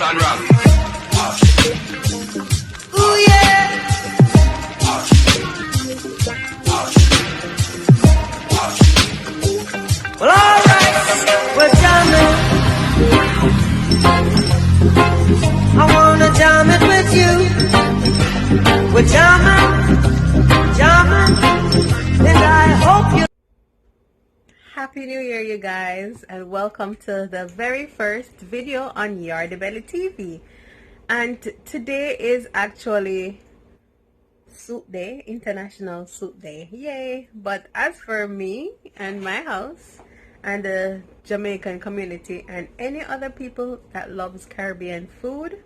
and rum. Ooh yeah. Well, alright, we're jamming. I wanna jam it with you. We're jamming, jamming, and I hope you. Happy New Year, you guys, and welcome to the very first video on Yardie TV. And today is actually Soup Day, International Soup Day. Yay! But as for me and my house and the Jamaican community and any other people that loves Caribbean food,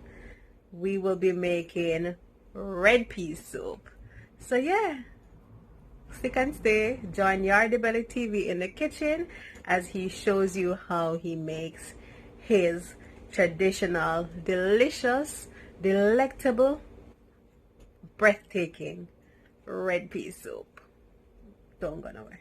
we will be making red pea soup. So yeah, stick and stay. Join Yardie TV in the kitchen as he shows you how he makes his traditional, delicious, delectable, breathtaking red pea soup. Don't go nowhere.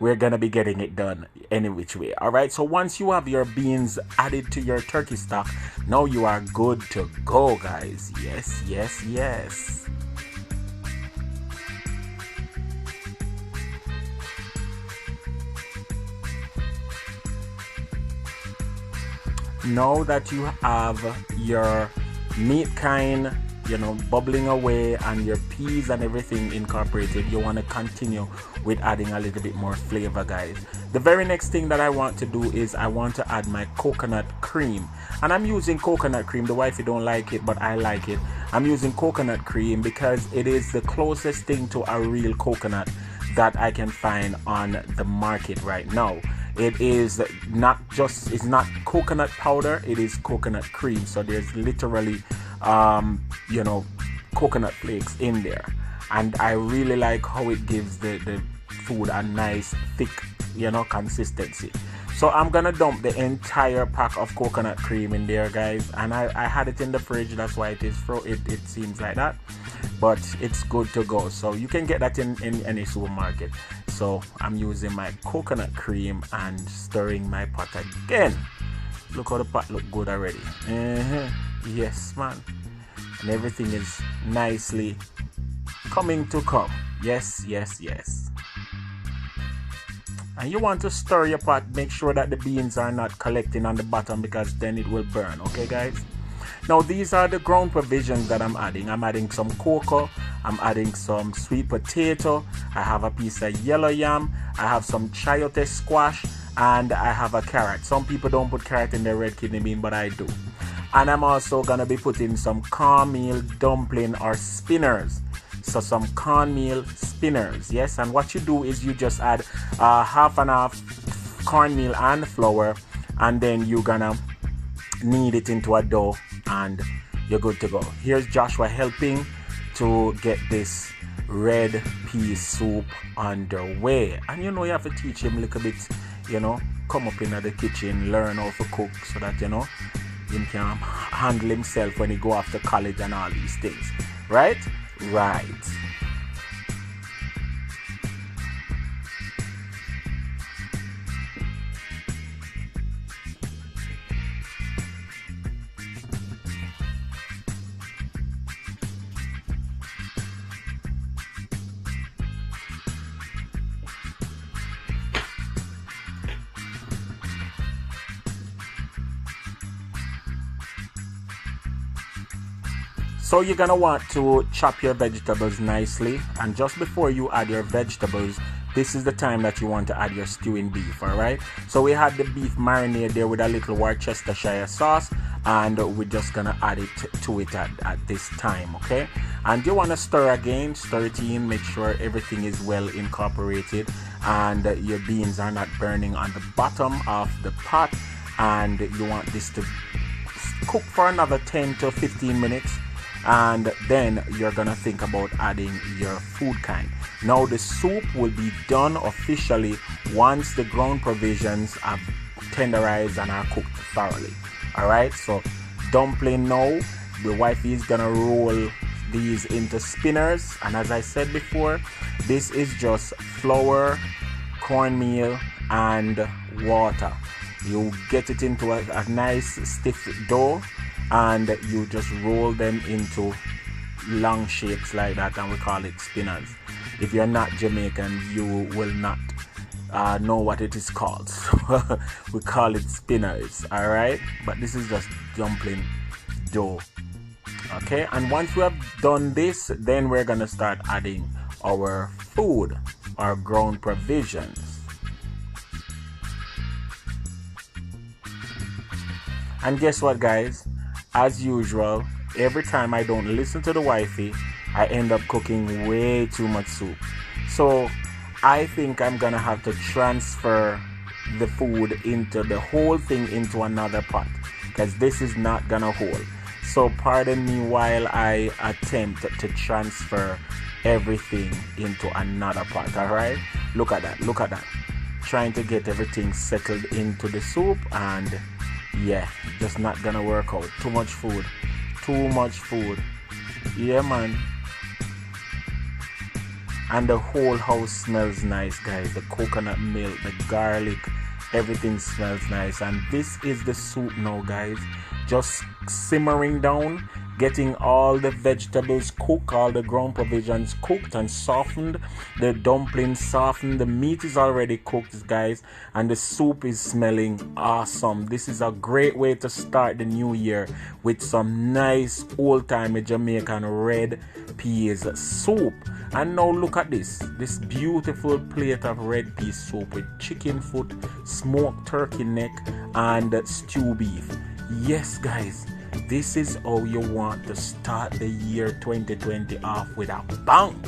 we're gonna be getting it done any which way. All right, so once you have your beans added to your turkey stock, now you are good to go, guys. Yes, yes, yes. Now that you have your meat kind, bubbling away, and your peas and everything incorporated, you want to continue with adding a little bit more flavor, guys. The very next thing that I want to do is I want to add my coconut cream, and I'm using coconut cream. The wifey don't like it, but I like it. I'm using coconut cream because it is the closest thing to a real coconut that I can find on the market right now. It is it's not coconut powder, it is coconut cream. So there's literally coconut flakes in there, and I really like how it gives the food a nice thick consistency. So I'm gonna dump the entire pack of coconut cream in there, guys, and I had it in the fridge, that's why it seems like that, but it's good to go. So you can get that in any supermarket. So I'm using my coconut cream and stirring my pot again. Look how the pot look good already. Yes, man. And everything is nicely coming to come. Yes, yes, yes. And you want to stir your pot, make sure that the beans are not collecting on the bottom, because then it will burn. Okay, guys? Now these are the ground provisions that I'm adding. I'm adding some cocoa, I'm adding some sweet potato, I have a piece of yellow yam, I have some chayote squash, and I have a carrot. Some people don't put carrot in their red kidney bean, but I do. And I'm also gonna be putting some cornmeal dumpling or spinners. So some cornmeal spinners, yes. And what you do is you just add half and half cornmeal and flour, and then you're gonna knead it into a dough, and you're good to go. Here's Joshua helping to get this red pea soup underway. And you have to teach him a little bit, come up in the kitchen, learn how to cook, so that he can handle himself when he go off to college and all these things. Right? Right. So you're gonna want to chop your vegetables nicely, and just before you add your vegetables, this is the time that you want to add your stewing beef. Alright, so we had the beef marinade there with a little Worcestershire sauce, and we're just gonna add it to it at this time. Okay, and you want to stir again, stir it in, make sure everything is well incorporated and your beans are not burning on the bottom of the pot. And you want this to cook for another 10 to 15 minutes, and then you're gonna think about adding your food kind. Now the soup will be done officially once the ground provisions are tenderized and are cooked thoroughly. Alright, so dumpling now, the wifey is gonna roll these into spinners, and as I said before, this is just flour, cornmeal and water. You get it into a nice stiff dough, and you just roll them into long shapes like that, and we call it spinners. If you're not Jamaican, you will not know what it is called. So we call it spinners. Alright, but this is just dumpling dough. Okay, and once we have done this, then we're gonna start adding our food, our ground provisions. And guess what, guys? As usual, every time I don't listen to the wifey, I end up cooking way too much soup. So I think I'm gonna have to transfer the food into the whole thing into another pot, because this is not gonna hold. So pardon me while I attempt to transfer everything into another pot. Alright, look at that, look at that, trying to get everything settled into the soup, and yeah, just not gonna work out. Too much food, too much food. Yeah, man. and the whole house smells nice, guys. The coconut milk, the garlic, everything smells nice. And this is the soup now, guys, just simmering down, getting all the vegetables cooked, all the ground provisions cooked and softened, the dumplings softened, the meat is already cooked, guys, and the soup is smelling awesome. This is a great way to start the new year with some nice old-time Jamaican red peas soup. And now look at this beautiful plate of red pea soup with chicken foot, smoked turkey neck, and stew beef. Yes, guys, this is how you want to start the year 2020 off with a bang.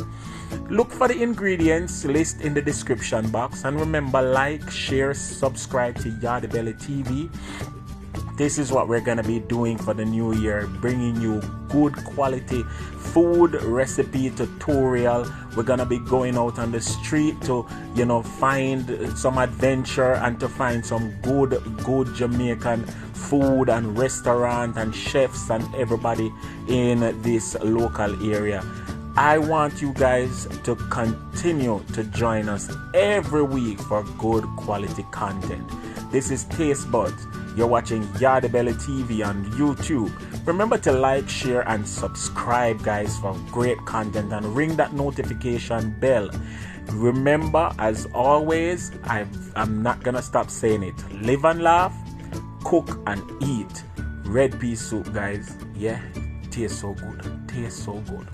Look for the ingredients list in the description box, and remember, like, share, subscribe to Yardie Belly TV. This is what we're gonna be doing for the new year, bringing you good quality food recipe tutorial. We're gonna be going out on the street to, find some adventure and to find some good Jamaican food and restaurant and chefs and everybody in this local area. I want you guys to continue to join us every week for good quality content. This is Taste Buds. You're watching Yardie Belly TV on YouTube. Remember to like, share, and subscribe, guys, for great content, and ring that notification bell. Remember, as always, I'm not gonna stop saying it. Live and laugh, cook and eat. Red pea soup, guys. Yeah, tastes so good. Tastes so good.